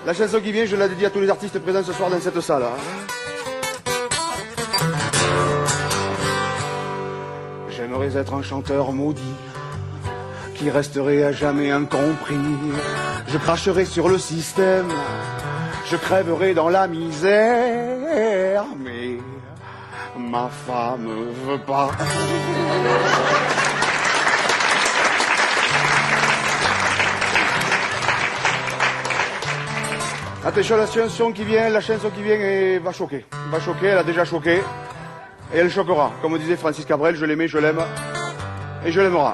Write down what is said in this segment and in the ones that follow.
La chanson qui vient, je la dédie à tous les artistes présents ce soir dans cette salle. J'aimerais être un chanteur maudit qui resterait à jamais incompris. Je cracherai sur le système, je crèverai dans la misère, mais ma femme veut pas. Attention, la chanson qui vient va choquer. Va choquer, elle a déjà choqué. Et elle choquera. Comme disait Francis Cabrel, je l'aimais, je l'aime. Et je l'aimerai.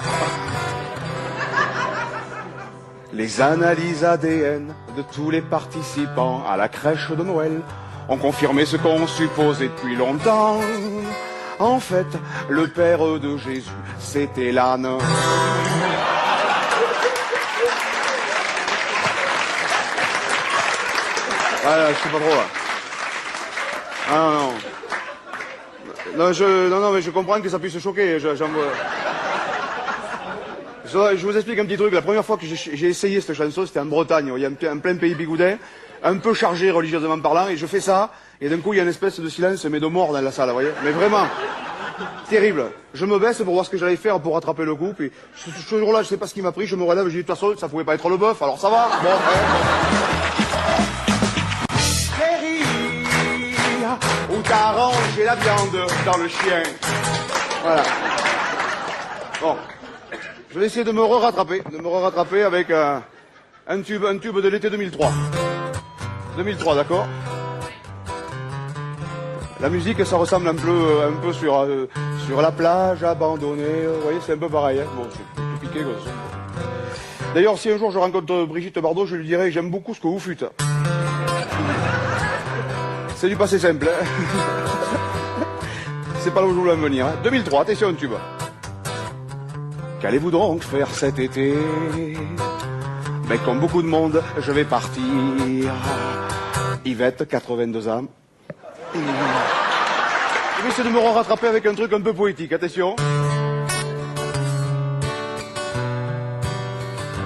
Les analyses ADN de tous les participants à la crèche de Noël ont confirmé ce qu'on supposait depuis longtemps. En fait, le père de Jésus, c'était l'âne. Voilà, je sais pas trop. Ah non. Non, mais je comprends que ça puisse choquer. Je vous explique un petit truc. La première fois que j'ai essayé cette chanson, c'était en Bretagne. Il y a un plein pays bigoudin, un peu chargé religieusement parlant, et je fais ça, et d'un coup, il y a une espèce de silence, mais de mort dans la salle, vous voyez. Mais vraiment, terrible. Je me baisse pour voir ce que j'allais faire pour rattraper le coup, puis ce jour-là, je sais pas ce qui m'a pris, je me relève, j'ai dit, de toute façon, ça pouvait pas être le bœuf, alors ça va. Bon, où t'as rangé la viande dans le chien. Voilà. Bon. Je vais essayer de me rattraper avec un tube de l'été 2003. 2003, d'accord? La musique, ça ressemble un peu sur la plage abandonnée. Vous voyez, c'est un peu pareil. Hein. Bon, c'est tout piqué, quoi. D'ailleurs, si un jour je rencontre Brigitte Bardot, je lui dirai, j'aime beaucoup ce que vous fûtes. C'est du passé simple. Hein. C'est pas là où je voulais en venir. Hein. 2003, attention, un tube. Qu'allez-vous donc faire cet été? Mais comme beaucoup de monde, je vais partir. Yvette, 82 ans. Je vais essayer de me rattraper avec un truc un peu poétique. Attention.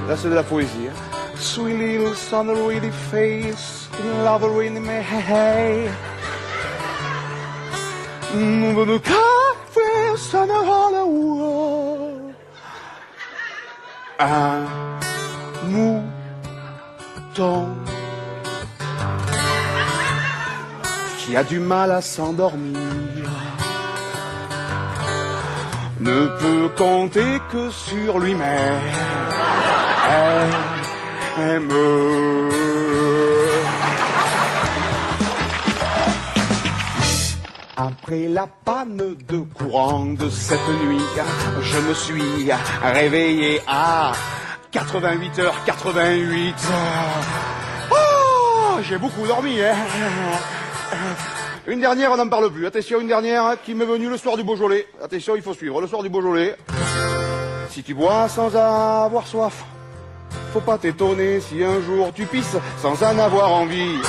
Là, c'est de la poésie. Hein. Sweet little sun, really face, love in me, hey. The cafe, sun on the wall. Un mouton qui a du mal à s'endormir ne peut compter que sur lui-même. Après la panne de courant de cette nuit, je me suis réveillé à 88h88. Oh, j'ai beaucoup dormi, hein. Une dernière, on n'en parle plus. Attention, une dernière qui m'est venue le soir du Beaujolais. Attention, il faut suivre. Le soir du Beaujolais. Si tu bois sans avoir soif, faut pas t'étonner si un jour tu pisses sans en avoir envie.